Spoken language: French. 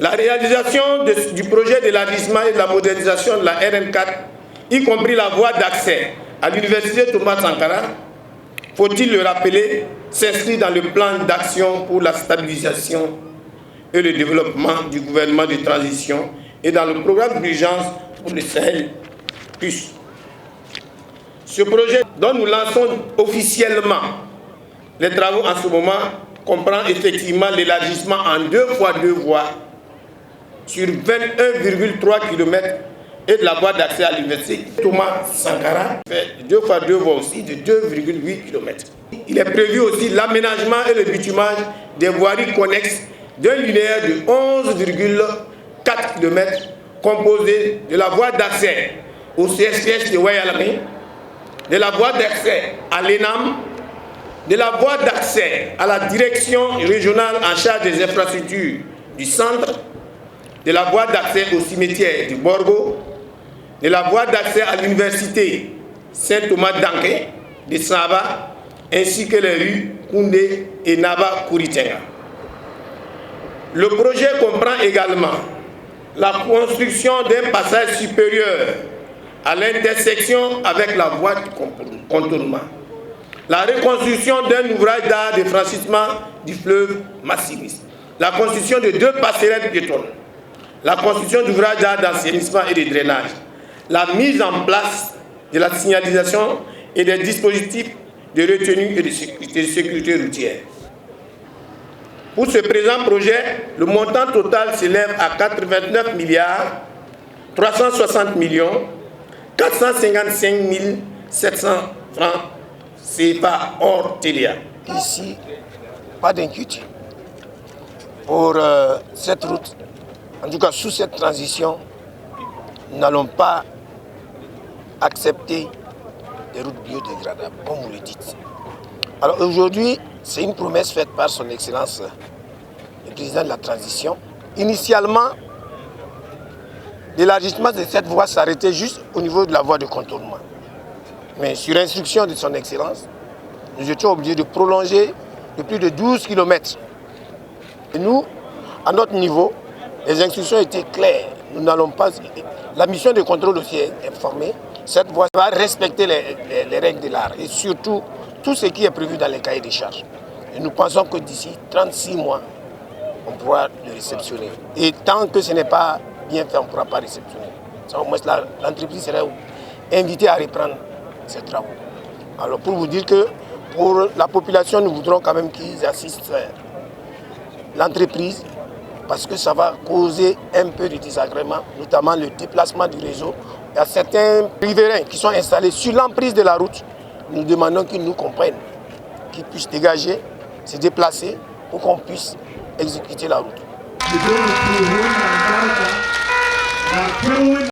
La réalisation du projet d'élargissement et de la modernisation de la RN4, y compris la voie d'accès à l'université Thomas Sankara, faut-il le rappeler, s'inscrit dans le plan d'action pour la stabilisation et le développement du gouvernement de transition et dans le programme d'urgence pour le Sahel+. Ce projet dont nous lançons officiellement les travaux en ce moment comprend effectivement l'élargissement en 2 fois 2 voies sur 21,3 km et de la voie d'accès à l'université Thomas Sankara, fait 2 fois 2 voies aussi de 2,8 km. Il est prévu aussi l'aménagement et le bitumage des voiries connexes d'un linéaire de 11,4 km composé de la voie d'accès au CSPS de Wayalami, de la voie d'accès à l'ENAM, de la voie d'accès à la direction régionale en charge des infrastructures du centre, de la voie d'accès au cimetière du Borgo, de la voie d'accès à l'université Saint-Thomas-d'Anké de Saba, ainsi que les rues Koundé et Naba Kouritenga. Le projet comprend également la construction d'un passage supérieur à l'intersection avec la voie de contournement, la reconstruction d'un ouvrage d'art de franchissement du fleuve Massinis, la construction de 2 passerelles piétonnes, la construction d'ouvrages d'art d'assainissement et de drainage, la mise en place de la signalisation et des dispositifs de retenue et de sécurité routière. Pour ce présent projet, le montant total s'élève à 89 milliards 360 millions 455 700 francs CFA hors TVA. Ici, pas d'inquiétude pour cette route. En tout cas, sous cette transition, nous n'allons pas accepter des routes biodégradables, comme vous le dites. Alors aujourd'hui, c'est une promesse faite par son Excellence, le président de la transition. Initialement, l'élargissement de cette voie s'arrêtait juste au niveau de la voie de contournement. Mais sur instruction de son Excellence, nous étions obligés de prolonger de plus de 12 km. Et nous, à notre niveau, les instructions étaient claires. Nous n'allons pas... La mission de contrôle aussi est informée. Cette voie va respecter les règles de l'art et surtout tout ce qui est prévu dans les cahiers des charges. Et nous pensons que d'ici 36 mois, on pourra le réceptionner. Et tant que ce n'est pas bien fait, on ne pourra pas réceptionner. Au moins, l'entreprise serait invitée à reprendre ces travaux. Alors pour vous dire que pour la population, nous voudrons quand même qu'ils assistent l'entreprise parce que ça va causer un peu de désagrément, notamment le déplacement du réseau. Il y a certains riverains qui sont installés sur l'emprise de la route. Nous demandons qu'ils nous comprennent, qu'ils puissent dégager, se déplacer pour qu'on puisse exécuter la route.